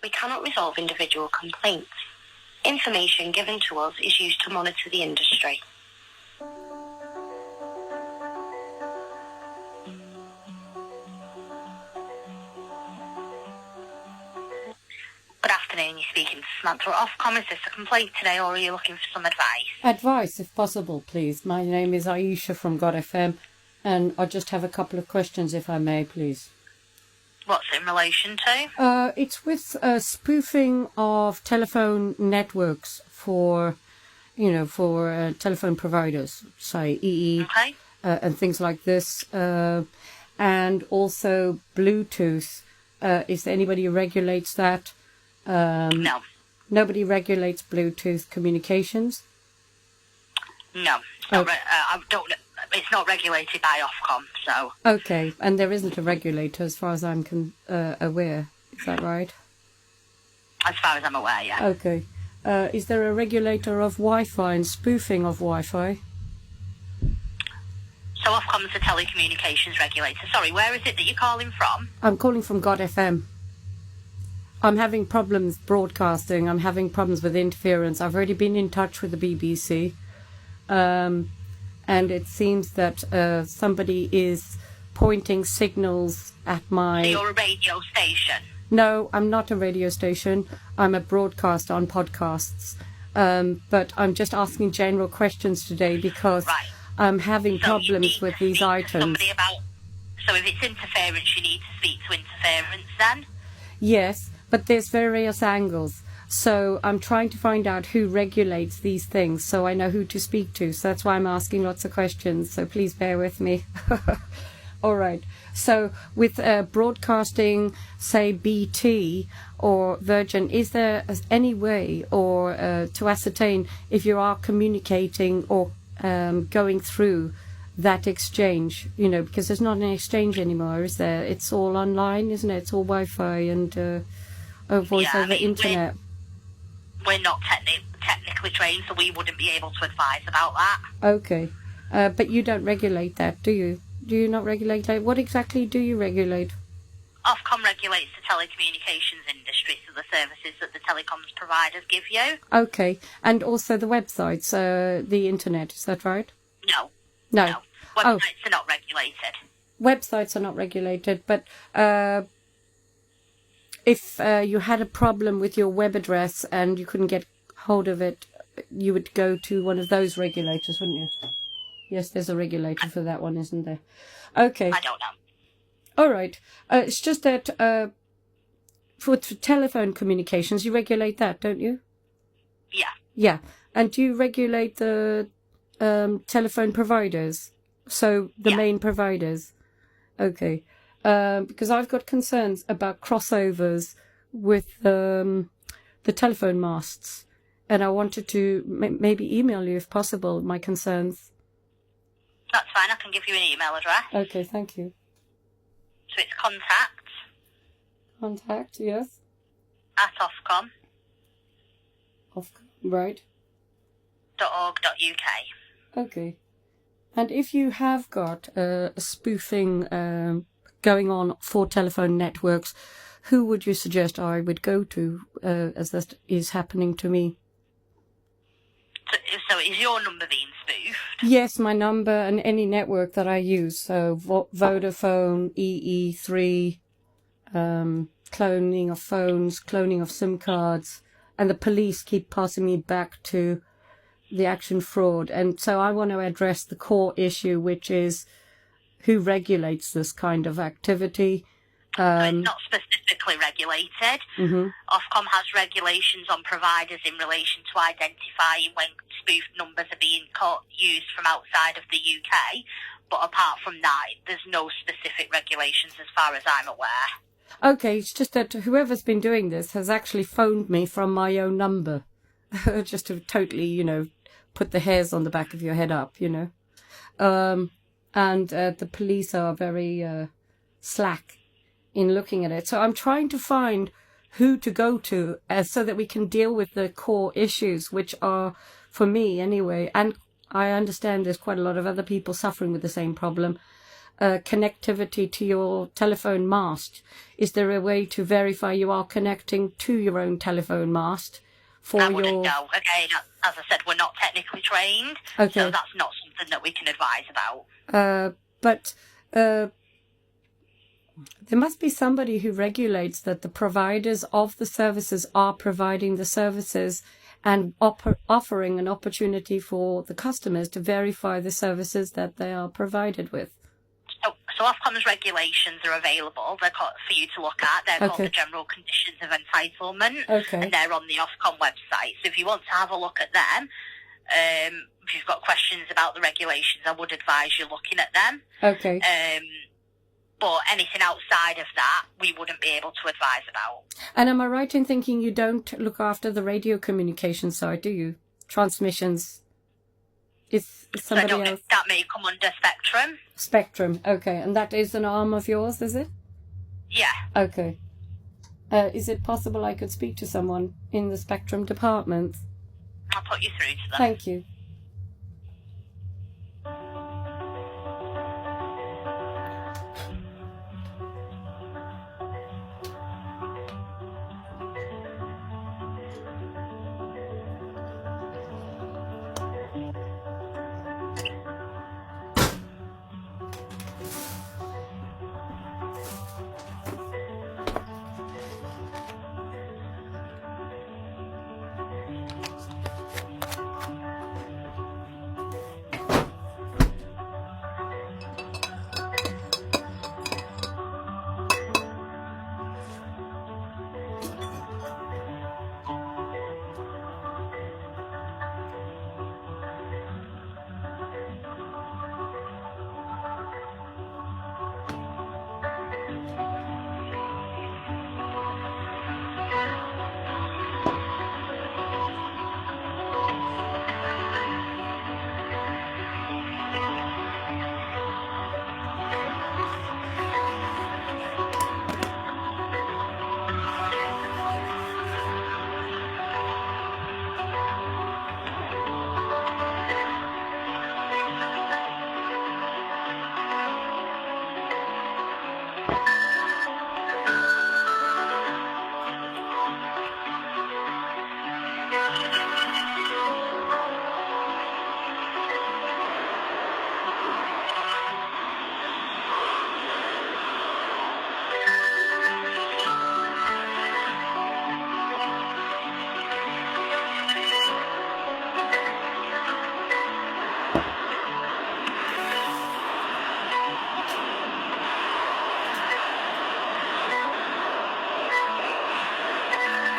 We cannot resolve individual complaints. Information given to us is used to monitor the industry. Good afternoon, you're speaking to Samantha at OFCOM. Is this a complaint today, or are you looking for some advice? Advice, if possible, please. My name is Ayesha from God FM, and I just have a couple of questions, if I may, please. What's it in relation to? It's with spoofing of telephone networks for telephone providers, say EE, Okay. and things like this, and also Bluetooth. Is there anybody who regulates that? No. Nobody regulates Bluetooth communications? No. It's not regulated by OFCOM, so... Okay, and there isn't a regulator as far as I'm aware. Is that right? As far as I'm aware, yeah. Okay. Is there a regulator of Wi-Fi and spoofing of Wi-Fi? So OFCOM is the telecommunications regulator. Sorry, where is it that you're calling from? I'm calling from God FM. I'm having problems broadcasting. I'm having problems with interference. I've already been in touch with the BBC. And it seems that somebody is pointing signals at my... So you're a radio station? No, I'm not a radio station. I'm a broadcaster on podcasts. But I'm just asking general questions today because I'm having problems with these items. So if it's interference, you need to speak to interference then? Yes, but there's various angles. So I'm trying to find out who regulates these things so I know who to speak to. So that's why I'm asking lots of questions. So please bear with me. All right. So with broadcasting, say BT or Virgin, is there any way or to ascertain if you are communicating or going through that exchange? You know, because there's not an exchange anymore, is there? It's all online, isn't it? It's all Wi-Fi and voice over internet. We're not technically trained, so we wouldn't be able to advise about that. Okay. But you don't regulate that, do you? Do you not regulate that? What exactly do you regulate? OFCOM regulates the telecommunications industry, so the services that the telecoms providers give you. Okay. And also the websites, the internet, is that right? No. No. Websites are not regulated. Websites are not regulated, but... if you had a problem with your web address and you couldn't get hold of it, you would go to one of those regulators, wouldn't you? Yes, there's a regulator for that one, isn't there? Okay. I don't know. All right. It's just that for telephone communications, you regulate that, don't you? Yeah. Yeah. And do you regulate the telephone providers? So the main providers? Okay. Because I've got concerns about crossovers with the telephone masts, and I wanted to maybe email you if possible my concerns. That's fine, I can give you an email address. Okay, thank you. So it's contact. Contact, yes. At OFCOM. OFCOM, right. .org.uk. Okay. And if you have got a spoofing going on for telephone networks, who would you suggest I would go to as that is happening to me? So is your number being spoofed? Yes, my number and any network that I use. So Vodafone, EE3, cloning of phones, cloning of SIM cards, and the police keep passing me back to the action fraud. And so I want to address the core issue, which is who regulates this kind of activity. It's not specifically regulated. Mm-hmm. OFCOM has regulations on providers in relation to identifying when spoofed numbers are being used from outside of the UK. But apart from that, there's no specific regulations as far as I'm aware. Okay, it's just that whoever's been doing this has actually phoned me from my own number. Just to totally, put the hairs on the back of your head up, And the police are very slack in looking at it. So I'm trying to find who to go to so that we can deal with the core issues, which are, for me anyway, and I understand there's quite a lot of other people suffering with the same problem, connectivity to your telephone mast. Is there a way to verify you are connecting to your own telephone mast? I wouldn't know. Again, as I said, we're not technically trained, so that's not something that we can advise about. But there must be somebody who regulates that the providers of the services are providing the services and offering an opportunity for the customers to verify the services that they are provided with. So OFCOM's regulations are available. They're for you to look at. They're called the General Conditions of Entitlement, and they're on the OFCOM website. So if you want to have a look at them, if you've got questions about the regulations, I would advise you looking at them. But anything outside of that, we wouldn't be able to advise about. And am I right in thinking you don't look after the radio communication side, do you? Transmissions? Is somebody else? That may come under Spectrum. Spectrum, okay. And that is an arm of yours, is it? Yeah. Okay. Is it possible I could speak to someone in the Spectrum department? I'll put you through to them. Thank you.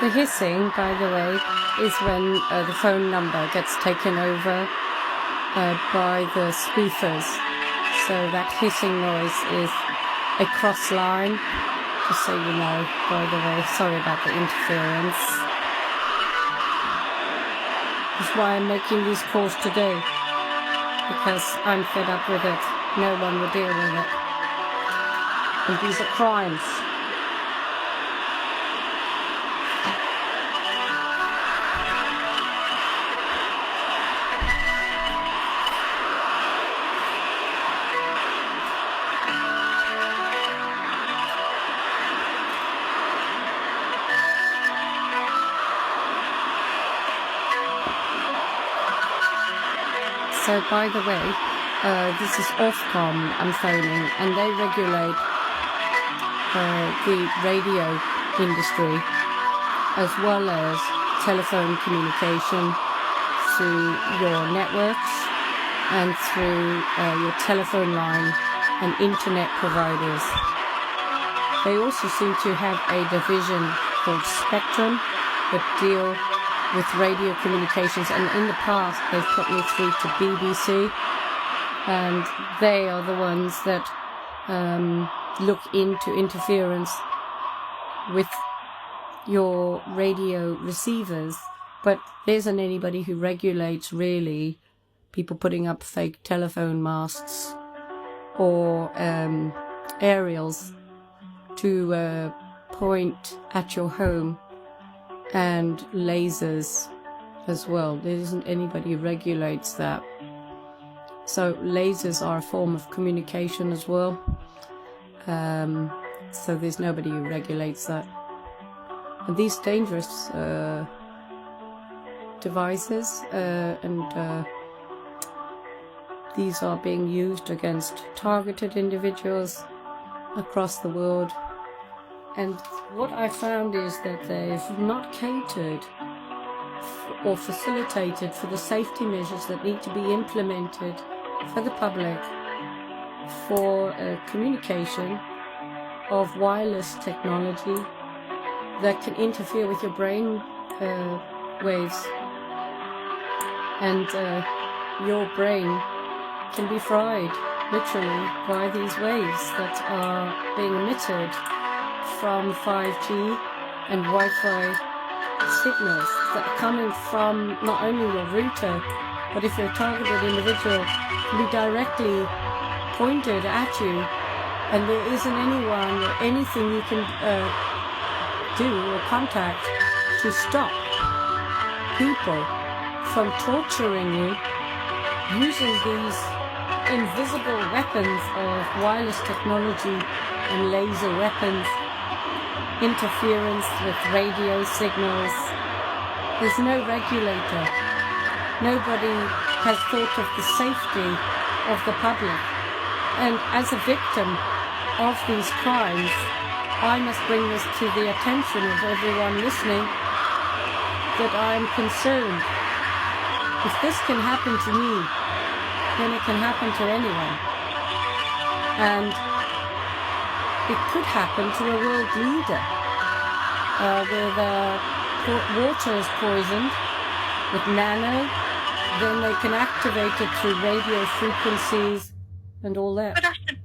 The hissing, by the way, is when the phone number gets taken over by the spoofers. So that hissing noise is a cross line, just so you know, by the way. Sorry about the interference. That's why I'm making these calls today, because I'm fed up with it. No one will deal with it. And these are crimes. So, by the way, this is OFCOM I'm phoning, and they regulate the radio industry as well as telephone communication through your networks and through your telephone line and internet providers. They also seem to have a division called Spectrum that deal with radio communications, and in the past they've put me through to BBC, and they are the ones that look into interference with your radio receivers. But there isn't anybody who regulates really people putting up fake telephone masts or aerials to point at your home, and lasers as well. There isn't anybody who regulates that. So lasers are a form of communication as well. So there's nobody who regulates that. And these dangerous devices and these are being used against targeted individuals across the world. And what I found is that they've not catered or facilitated for the safety measures that need to be implemented for the public for communication of wireless technology that can interfere with your brain waves, and your brain can be fried literally by these waves that are being emitted from 5G and Wi-Fi signals that are coming from not only your router, but if you're a targeted individual, can be directly pointed at you, and there isn't anyone or anything you can do or contact to stop people from torturing you using these invisible weapons of wireless technology and laser weapons, interference with radio signals. There's no regulator. Nobody has thought of the safety of the public. And as a victim of these crimes, I must bring this to the attention of everyone listening, that I am concerned. If this can happen to me, then it can happen to anyone. And it could happen to a world leader, where the water is poisoned with nano, then they can activate it through radio frequencies and all that. Good afternoon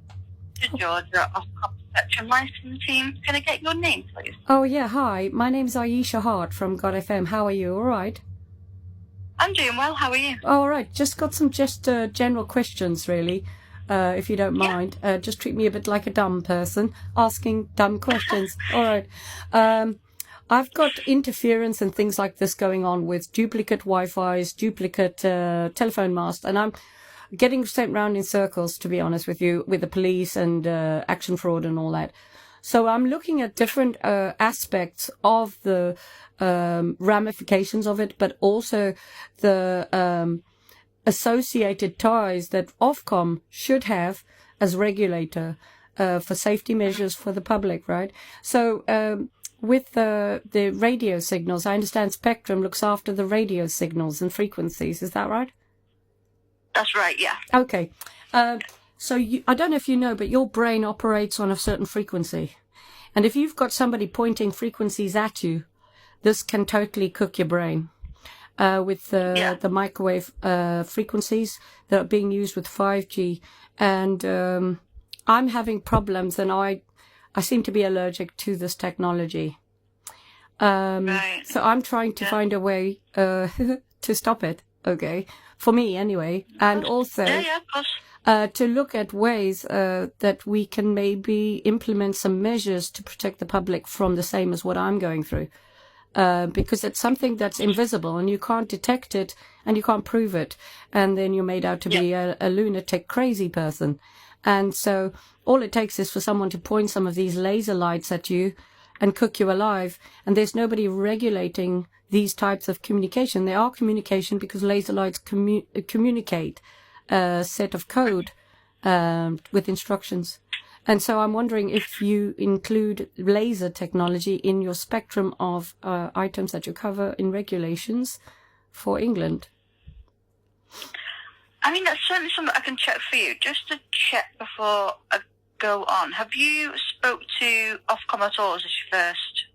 to Georgia of Spectrum Licensing Team. Can I get your name, please? Oh yeah, hi. My name's Ayesha Hart from God FM. How are you? All right? I'm doing well. How are you? All right. Just got some general questions, really, if you don't mind. Just treat me a bit like a dumb person, asking dumb questions. All right. I've got interference and things like this going on with duplicate Wi-Fi's, duplicate telephone masts, and I'm getting sent round in circles, to be honest with you, with the police and action fraud and all that. So I'm looking at different aspects of the ramifications of it, but also the associated ties that OFCOM should have as regulator for safety measures for the public, right? So with the radio signals, I understand Spectrum looks after the radio signals and frequencies. Is that right? That's right, yeah. Okay. So I don't know if you know, but your brain operates on a certain frequency. And if you've got somebody pointing frequencies at you, this can totally cook your brain. With the microwave frequencies that are being used with 5G. And I'm having problems, and I seem to be allergic to this technology. Right. So I'm trying to find a way to stop it, okay? For me, anyway. And also of course. to look at ways that we can maybe implement some measures to protect the public from the same as what I'm going through. Because it's something that's invisible and you can't detect it and you can't prove it. And then you're made out to be a lunatic, crazy person. And so all it takes is for someone to point some of these laser lights at you and cook you alive. And there's nobody regulating these types of communication. They are communication because laser lights communicate a set of code with instructions. And so I'm wondering if you include laser technology in your spectrum of items that you cover in regulations for England. I mean, that's certainly something I can check for you. Just to check before I go on, have you spoke to OFCOM at all as your first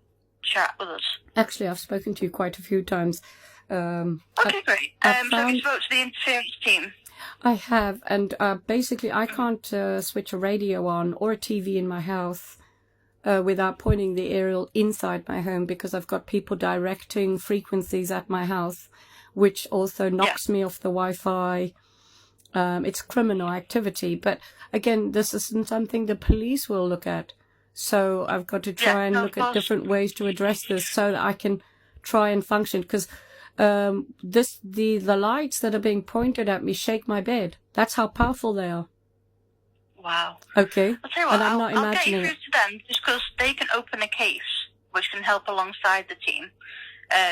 chat with us? Actually, I've spoken to you quite a few times. Okay, great. So have you spoke to the interference team? I have, and basically I can't switch a radio on or a TV in my house without pointing the aerial inside my home, because I've got people directing frequencies at my house, which also knocks me off the Wi-Fi. It's criminal activity, but again, this isn't something the police will look at. So I've got to try and look at different ways to address this so that I can try and function, because the lights that are being pointed at me shake my bed. That's how powerful they are. Wow. Okay. I'll tell you what, And I'm not I'll get you imagining through to them just because they can open a case which can help alongside the team,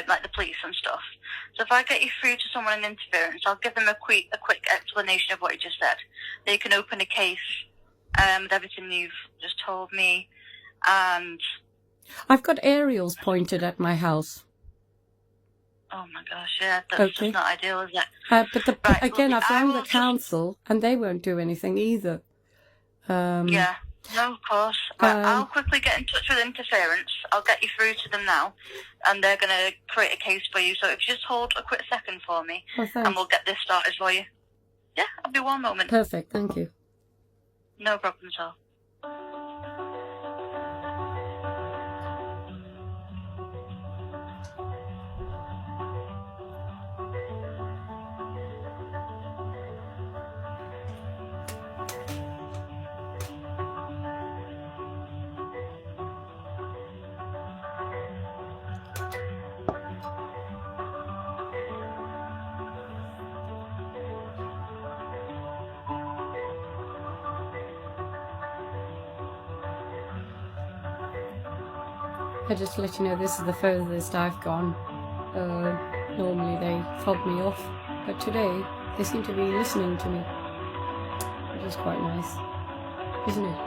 like the police and stuff. So if I get you through to someone in interference, I'll give them a quick explanation of what you just said. They can open a case with everything you've just told me, and I've got aerials pointed at my house. oh my gosh, yeah, that's just not ideal, is it? But Right, again, lovely. I've rang the council and they won't do anything either. Yeah, no, of course. Right, I'll quickly get in touch with interference. I'll get you through to them now, and they're going to create a case for you. So if you just hold a quick second for me, and we'll get this started for you. Yeah, I'll be one moment. Perfect, thank you. No problem at all. I just let you know this is the furthest I've gone. Normally they fob me off, but today they seem to be listening to me, which is quite nice, isn't it?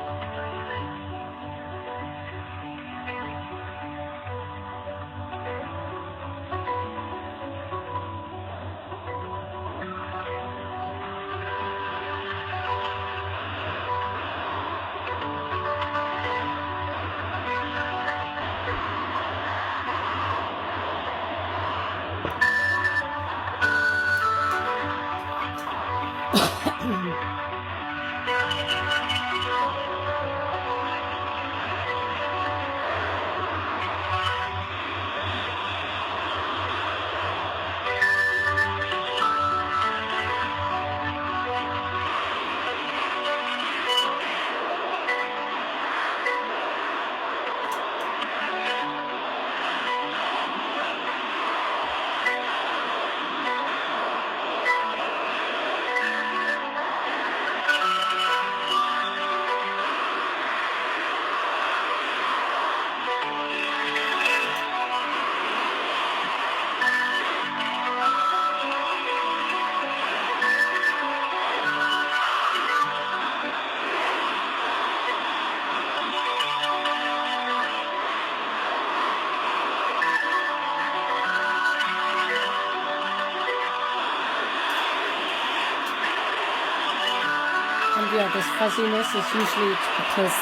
And yeah, this fuzziness is usually because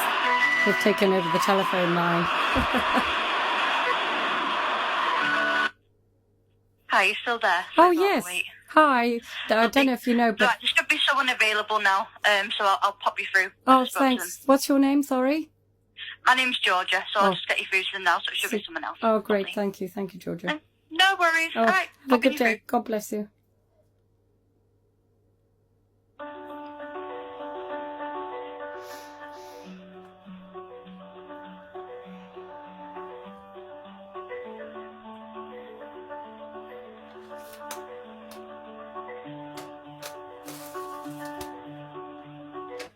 they've taken over the telephone line. Hi, you still there? Oh yes. Hi. I don't know if you know, but right, there should be someone available now. So I'll pop you through. oh, thanks. What's your name? Sorry. My name's Georgia, so I'll just get you through to them now. So it should be someone else. Oh, great. Thank you. Thank you, Georgia. No worries. Oh, All right. have a good day. God bless you.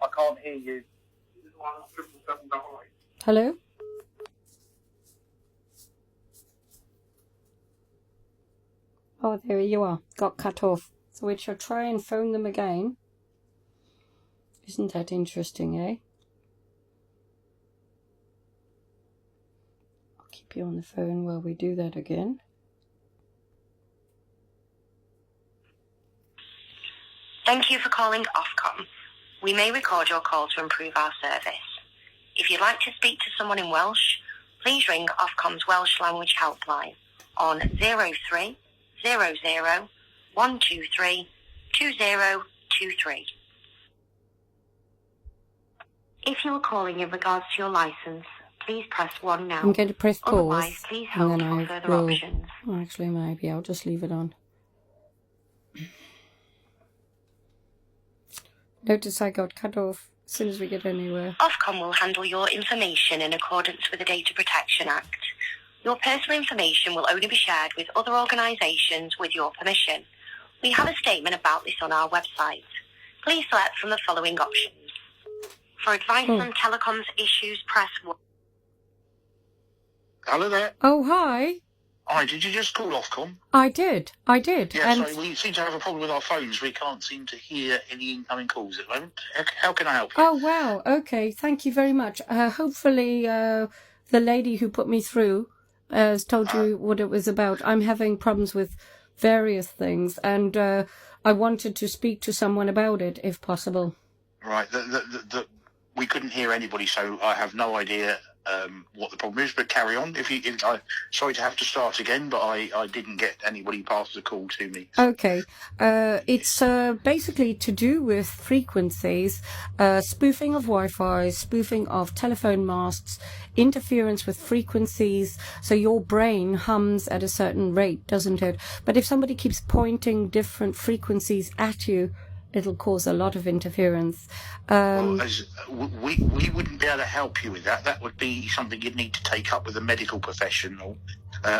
I can't hear you. Hello? Oh, there you are. Got cut off. So we shall try and phone them again. Isn't that interesting, eh? I'll keep you on the phone while we do that again. Thank you for calling OFCOM. We may record your call to improve our service. If you'd like to speak to someone in Welsh, please ring Ofcom's Welsh language helpline on 0300 123 2023. If you are calling in regards to your licence, please press 1 now. I'm going to press pause. Otherwise, please hold for further options. Oh, actually, maybe I'll just leave it on. Notice I got cut off as soon as we get anywhere. Ofcom will handle your information in accordance with the Data Protection Act. Your personal information will only be shared with other organisations with your permission. We have a statement about this on our website. Please select from the following options. For advice on telecoms issues, press 1. Hello there. Oh, hi. Hi, did you just call Ofcom? I did. Yeah, And sorry, we seem to have a problem with our phones. We can't seem to hear any incoming calls at the moment. How can I help you? oh, wow. Okay. Thank you very much. Hopefully, the lady who put me through has told you what it was about. I'm having problems with various things, and I wanted to speak to someone about it, if possible. Right, we couldn't hear anybody, so I have no idea what the problem is, but carry on. Sorry to have to start again, but I didn't get anybody past the call to me. Okay. It's basically to do with frequencies, spoofing of Wi-Fi, spoofing of telephone masts, interference with frequencies. So your brain hums at a certain rate, doesn't it? But if somebody keeps pointing different frequencies at you, it'll cause a lot of interference. We wouldn't be able to help you with that. That would be something you'd need to take up with a medical professional.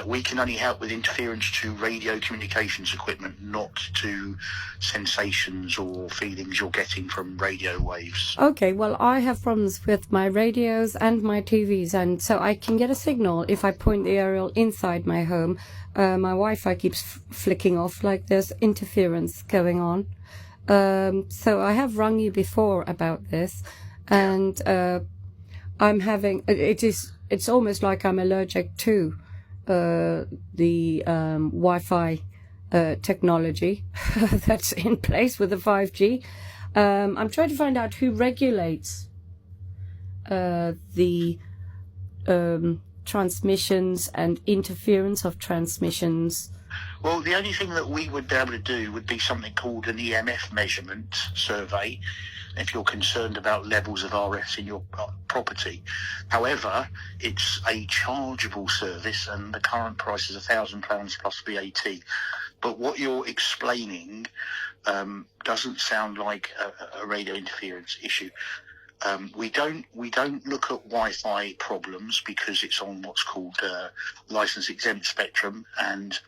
We can only help with interference to radio communications equipment, not to sensations or feelings you're getting from radio waves. Okay, well, I have problems with my radios and my TVs, and so I can get a signal if I point the aerial inside my home. My Wi-Fi keeps flicking off, like there's interference going on. So I have rung you before about this, and I'm having it's almost like I'm allergic to the Wi-Fi technology that's in place with the 5G. I'm trying to find out who regulates the transmissions and interference of transmissions. Well, the only thing that we would be able to do would be something called an EMF measurement survey, if you're concerned about levels of RFs in your property. However, it's a chargeable service, and the current price is £1,000 plus VAT. But what you're explaining doesn't sound like a radio interference issue. We don't look at Wi-Fi problems because it's on what's called license exempt spectrum, and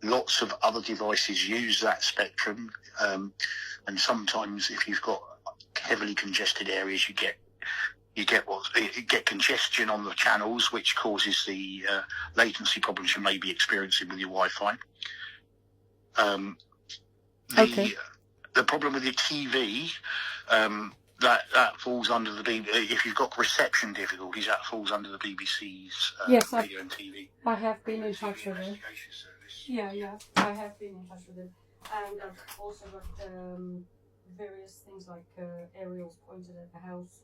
lots of other devices use that spectrum. And sometimes, if you've got heavily congested areas, you get congestion on the channels, which causes the latency problems you may be experiencing with your Wi-Fi. The problem with your TV. That falls under the if you've got reception difficulties, that falls under the BBC's radio and TV. I have been in touch with them. Yeah, I have been in touch with them, and I've also got various things like aerials pointed at the house,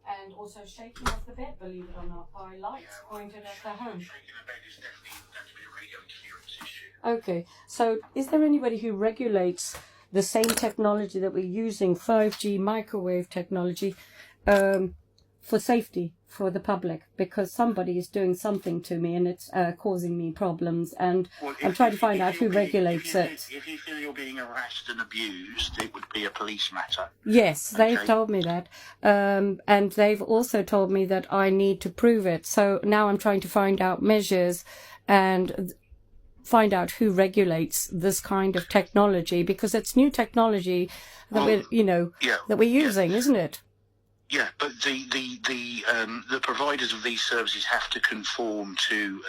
and also shaking of the bed. Believe it or not, by lights pointed at the home. Shaking the bed is definitely going to be a radio interference issue. Okay, so is there anybody who regulates the same technology that we're using, 5G microwave technology, for safety for the public? Because somebody is doing something to me and it's causing me problems, and I'm trying to find out who regulates it. If you feel you're being harassed and abused, it would be a police matter. Yes, they've told me that. And they've also told me that I need to prove it. So now I'm trying to find out measures and find out who regulates this kind of technology, because it's new technology that we're using, isn't it? Yeah, but the providers of these services have to conform to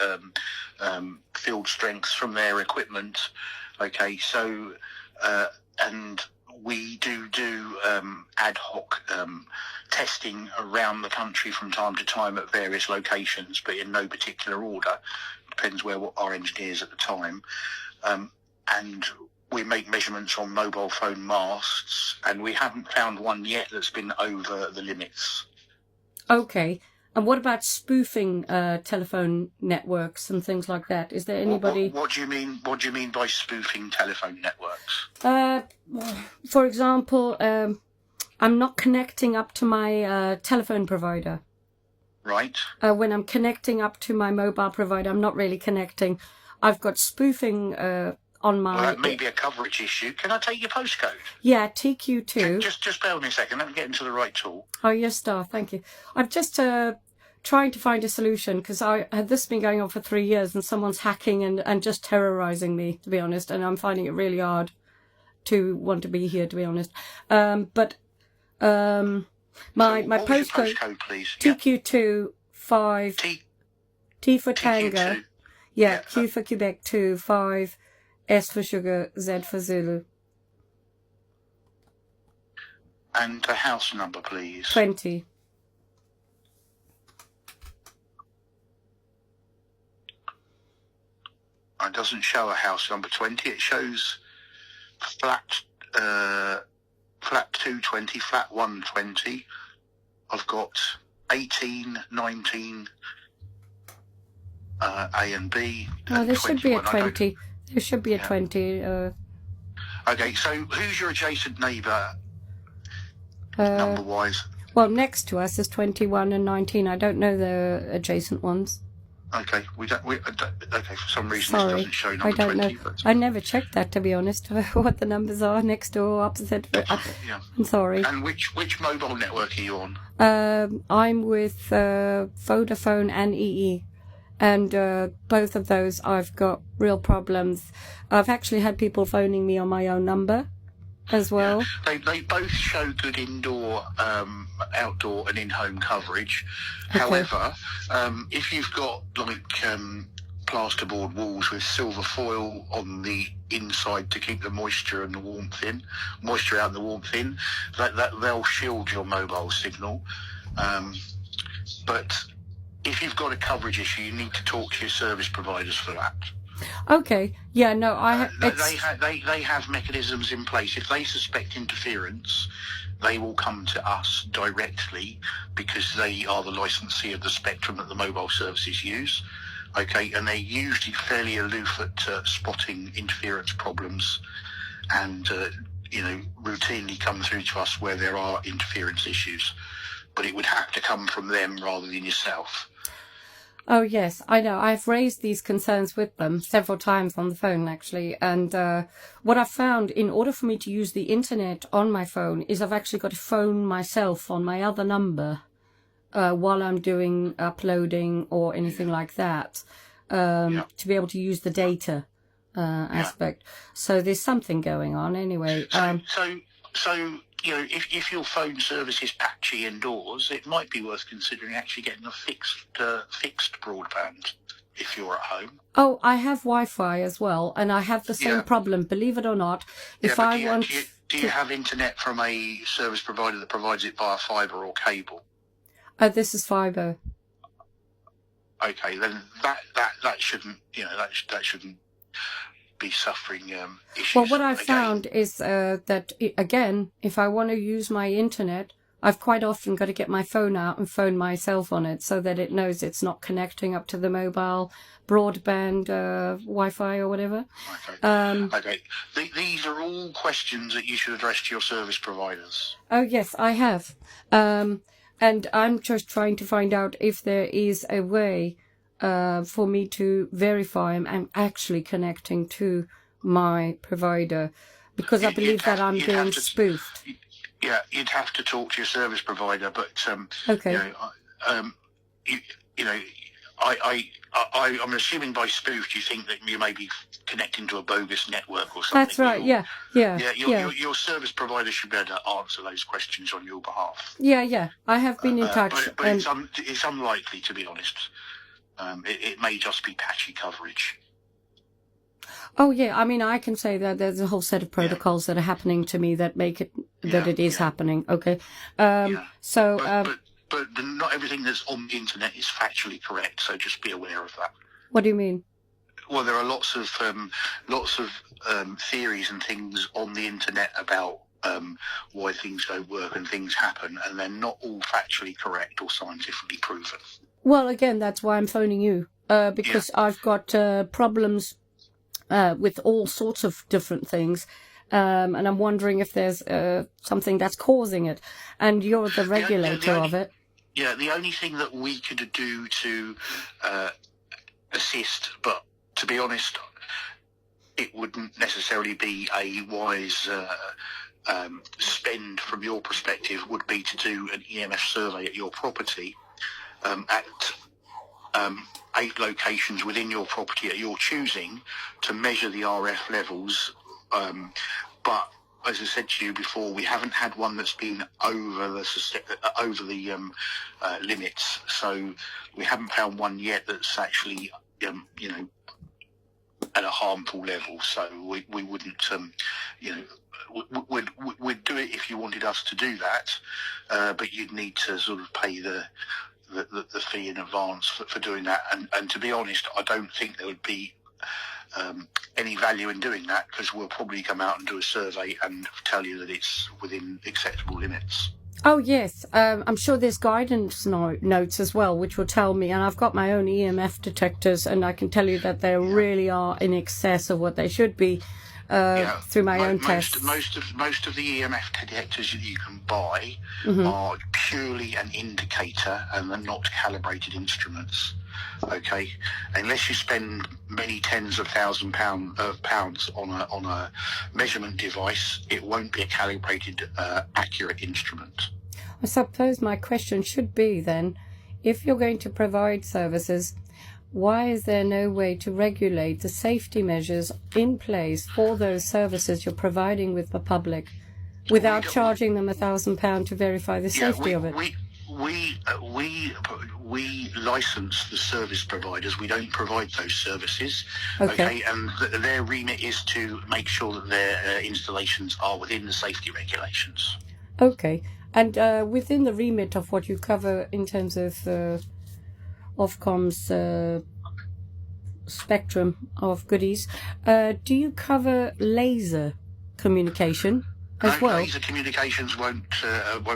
field strengths from their equipment. Okay, so and we do ad hoc testing around the country from time to time at various locations, but in no particular order. Depends what our engineers at the time, and we make measurements on mobile phone masts, and we haven't found one yet that's been over the limits. Okay, and what about spoofing telephone networks and things like that? Is there anybody? What do you mean? What do you mean by spoofing telephone networks? For example, I'm not connecting up to my telephone provider. Right. When I'm connecting up to my mobile provider, I'm not really connecting. I've got spoofing on my... Well, that may be a coverage issue. Can I take your postcode? Yeah, TQ2. Just bear with me a second. Let me get into the right tool. Oh, you're a star. Thank you. I've just trying to find a solution, because I had this been going on for 3 years, and someone's hacking and just terrorizing me, to be honest, and I'm finding it really hard to want to be here, to be honest. My postcode, please? TQ2 5 T for Tango. Yeah, Q for Quebec 2 5 S for Sugar, Z for Zulu. And the house number, please. 20. It doesn't show a house number 20. It shows flat 220, flat 120. I've got 18, 19, A and B. Oh, there should be a 21. 20. There should be a 20. Okay, so who's your adjacent neighbour, number-wise? Well, next to us is 21 and 19. I don't know the adjacent ones. Okay, okay, for some reason Sorry, this doesn't show number I don't 20. know. But... I never checked that, to be honest, what the numbers are next door, opposite. Yeah. I'm sorry. And which mobile network are you on? I'm with Vodafone and EE. And both of those I've got real problems. I've actually had people phoning me on my own number as well. Yeah. They both show good indoor, outdoor and in-home coverage. Okay. However, if you've got like plasterboard walls with silver foil on the inside to keep the moisture and the warmth in, moisture out and the warmth in, that they'll shield your mobile signal. But if you've got a coverage issue, you need to talk to your service providers for that. Okay. Yeah. No. They have mechanisms in place. If they suspect interference, they will come to us directly because they are the licensee of the spectrum that the mobile services use. Okay, and they're usually fairly aloof at spotting interference problems, and routinely come through to us where there are interference issues. But it would have to come from them rather than yourself. Oh, yes, I know. I've raised these concerns with them several times on the phone, actually. And what I've found, in order for me to use the internet on my phone, is I've actually got to phone myself on my other number while I'm doing uploading or anything like that, to be able to use the data aspect. So there's something going on anyway. So if your phone service is patchy indoors, it might be worth considering actually getting a fixed broadband if you're at home. Oh, I have Wi-Fi as well, and I have the same problem, believe it or not. Do you have internet from a service provider that provides it via fibre or cable? This is fibre. Okay, then that shouldn't that shouldn't be suffering issues. Well, what I've found is that, again, if I want to use my internet, I've quite often got to get my phone out and phone myself on it so that it knows it's not connecting up to the mobile broadband Wi-Fi or whatever. Okay. These are all questions that you should address to your service providers. Oh, yes, I have. And I'm just trying to find out if there is a way for me to verify I'm actually connecting to my provider, because I believe that I'm being spoofed. Yeah, you'd have to talk to your service provider, but okay. I'm assuming by spoofed you think that you may be connecting to a bogus network or something. That's right. Yeah. Your service provider should be able to answer those questions on your behalf. Yeah. I have been in touch, but it's unlikely, to be honest. It may just be patchy coverage. Oh, yeah. I mean, I can say that there's a whole set of protocols that are happening to me that make it that it is happening. Okay. So, but not everything that's on the internet is factually correct. So just be aware of that. What do you mean? Well, there are lots of theories and things on the internet about why things don't work and things happen, and they're not all factually correct or scientifically proven. Well, again, that's why I'm phoning you, because I've got problems with all sorts of different things, and I'm wondering if there's something that's causing it, and you're the regulator of it. Yeah, the only thing that we could do to assist, but to be honest, it wouldn't necessarily be a wise spend from your perspective, would be to do an EMF survey at your property at 8 locations within your property at your choosing to measure the RF levels. But as I said to you before, we haven't had one that's been over the limits. So we haven't found one yet that's actually, at a harmful level. So we wouldn't, we'd do it if you wanted us to do that, but you'd need to sort of pay the fee in advance for doing that. And to be honest, I don't think there would be any value in doing that, because we'll probably come out and do a survey and tell you that it's within acceptable limits. Oh, yes. I'm sure there's guidance notes as well, which will tell me, and I've got my own EMF detectors, and I can tell you that they really are in excess of what they should be through my own tests. Most of the EMF detectors that you can buy are purely an indicator and they're not calibrated instruments. Okay, unless you spend many tens of pounds on a measurement device, it won't be a calibrated, accurate instrument. I suppose my question should be then, if you're going to provide services, why is there no way to regulate the safety measures in place for those services you're providing with the public without charging them £1,000 to verify the safety of it? We license the service providers. We don't provide those services. Okay. And their remit is to make sure that their installations are within the safety regulations. Okay. And within the remit of what you cover in terms of OFCOM's spectrum of goodies, do you cover laser communication as well? Laser communications won't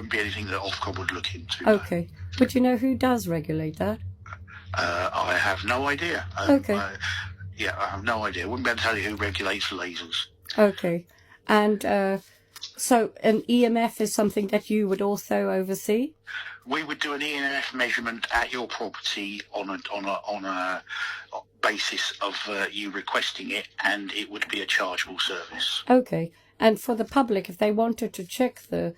be anything that Ofcom would look into. Okay. No. But you know who does regulate that? I have no idea. Okay. I have no idea. I wouldn't be able to tell you who regulates lasers. Okay. And so an EMF is something that you would also oversee? We would do an EMF measurement at your property on a basis of you requesting it, and it would be a chargeable service. Okay. And for the public, if they wanted to check the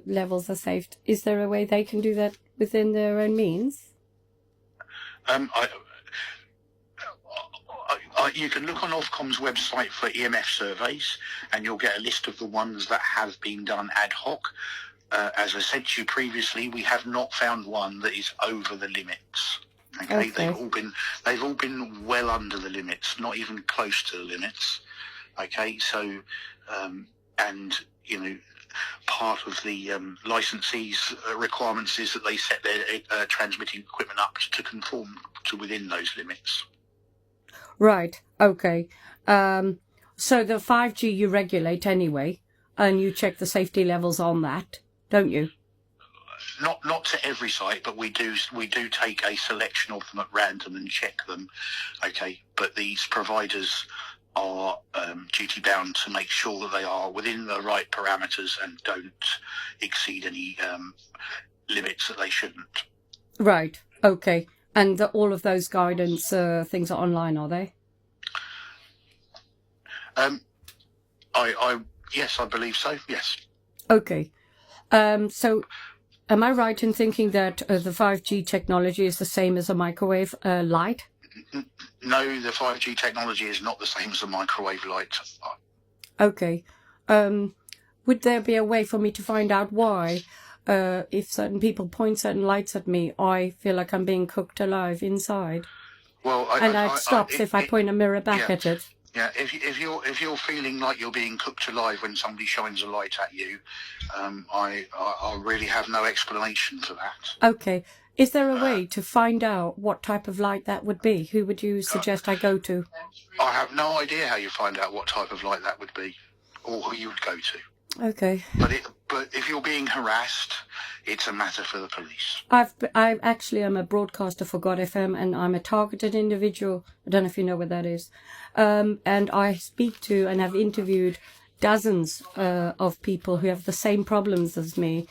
levels are safe, is there a way they can do that within their own means? You can look on Ofcom's website for EMF surveys, and you'll get a list of the ones that have been done ad hoc. As I said to you previously, we have not found one that is over the limits. Okay. They've all been well under the limits, not even close to the limits. Okay, so part of the licensees' requirements is that they set their transmitting equipment up to conform to within those limits. Right. Okay. So the 5G you regulate anyway, and you check the safety levels on that, don't you? Not to every site, but we do take a selection of them at random and check them. Okay, but these providers are duty bound to make sure that they are within the right parameters and don't exceed any limits that they shouldn't. Right. Okay. And all of those guidance things are online, are they? Yes, I believe so. Yes. Okay. So, am I right in thinking that the 5G technology is the same as a microwave light? No, the 5G technology is not the same as a microwave light. Okay. Would there be a way for me to find out why? If certain people point certain lights at me, I feel like I'm being cooked alive inside. Well, it stops if I point a mirror back at it. Yeah, if you're feeling like you're being cooked alive when somebody shines a light at you, I really have no explanation for that. Okay. Is there a way to find out what type of light that would be? Who would you suggest I go to? I have no idea how you find out what type of light that would be, or who you would go to. Okay. But if you're being harassed, it's a matter for the police. I actually am a broadcaster for God FM, and I'm a targeted individual. I don't know if you know what that is. And I speak to and have interviewed dozens of people who have the same problems as me.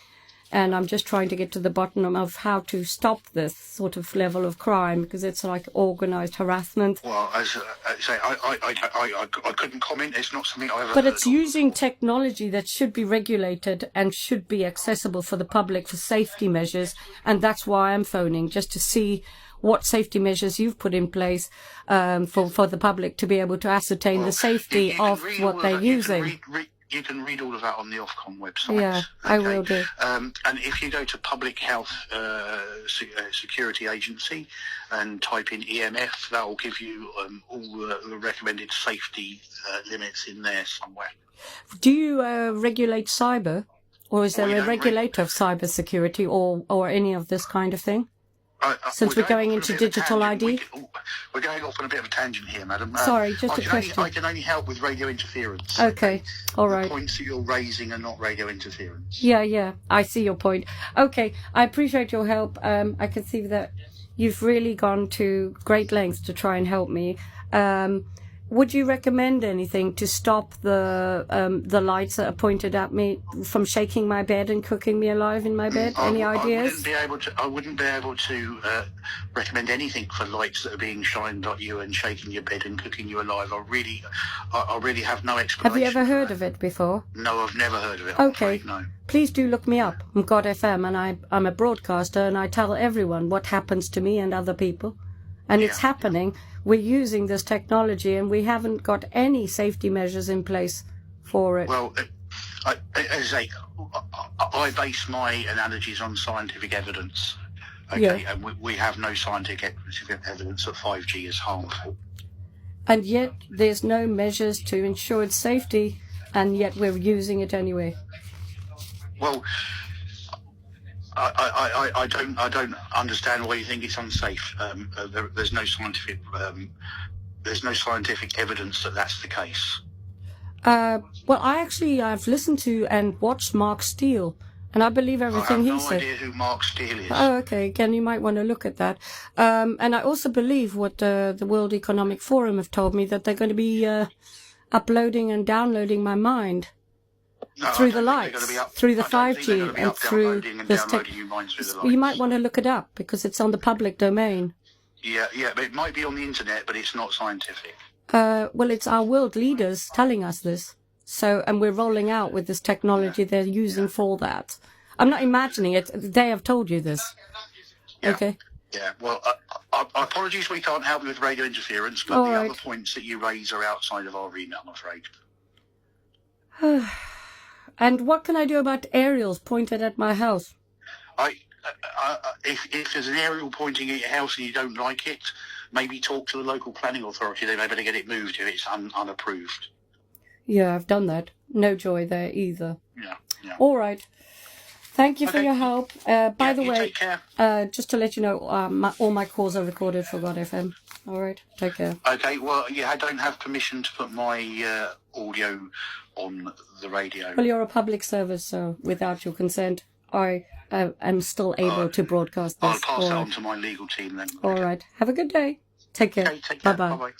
and I'm just trying to get to the bottom of how to stop this sort of level of crime, because it's like organised harassment. Well, as I say, I couldn't comment. It's not something I've ever But heard it's of. using technology that should be regulated and should be accessible for the public for safety measures, and that's why I'm phoning, just to see what safety measures you've put in place for the public to be able to ascertain the safety you can of read what all they're that. You using. You can read all of that on the OFCOM website. Yeah, I will do. And if you go to Public Health Security Agency and type in EMF, that will give you all the recommended safety limits in there somewhere. Do you regulate cyber, or is there We a don't regulator of cyber security or any of this kind of thing? Since we're going off on a into bit of a digital tangent. ID? We're going off on a bit of a tangent here, madam. Sorry, just a question. I can only help with radio interference. Okay, all right. The points that you're raising are not radio interference. Yeah, I see your point. Okay, I appreciate your help. I can see that you've really gone to great lengths to try and help me. Would you recommend anything to stop the lights that are pointed at me from shaking my bed and cooking me alive in my bed? Any ideas? I wouldn't be able to recommend anything for lights that are being shined at you and shaking your bed and cooking you alive. I really have no explanation. Have you ever heard of it before? No, I've never heard of it. I'm Okay. afraid, no. Please do look me up. I'm God FM, and I'm a broadcaster, and I tell everyone what happens to me and other people. And it's happening. We're using this technology, and we haven't got any safety measures in place for it. Well, as I say, I base my analogies on scientific evidence. Okay, and we have no scientific evidence that 5G is harmful. And yet there's no measures to ensure its safety, and yet we're using it anyway. Well, I don't understand why you think it's unsafe. There's no scientific evidence that that's the case. Well, I've listened to and watched Mark Steele, and I believe everything he said. I have no idea who Mark Steele is. Oh, okay. Again, you might want to look at that. And I also believe what the World Economic Forum have told me, that they're going to be uploading and downloading my mind. Through the lights, through the 5G, and through this tech. You might want to look it up, because it's on the public domain. Yeah, but it might be on the internet, but it's not scientific. Well, it's our world leaders telling us this. So, and we're rolling out with this technology they're using for that. I'm not imagining it. They have told you this. Yeah. Okay. Yeah, well, apologies we can't help you with radio interference, but All the right. other points that you raise are outside of our remit, I'm afraid. And what can I do about aerials pointed at my house? If there's an aerial pointing at your house and you don't like it, maybe talk to the local planning authority. They may better get it moved if it's unapproved. Yeah, I've done that. No joy there either. Yeah. All right. Thank you for Okay. your help. By the you way, take care. just to let you know, all my calls are recorded for God FM. All right. Take care. Okay, well, I don't have permission to put my audio on the radio. Well, you're a public service, so without your consent, I am still able to broadcast this. I'll pass All that right. on to my legal team then. All right. Have a good day. Take care. Okay, take care. Bye-bye. Bye-bye.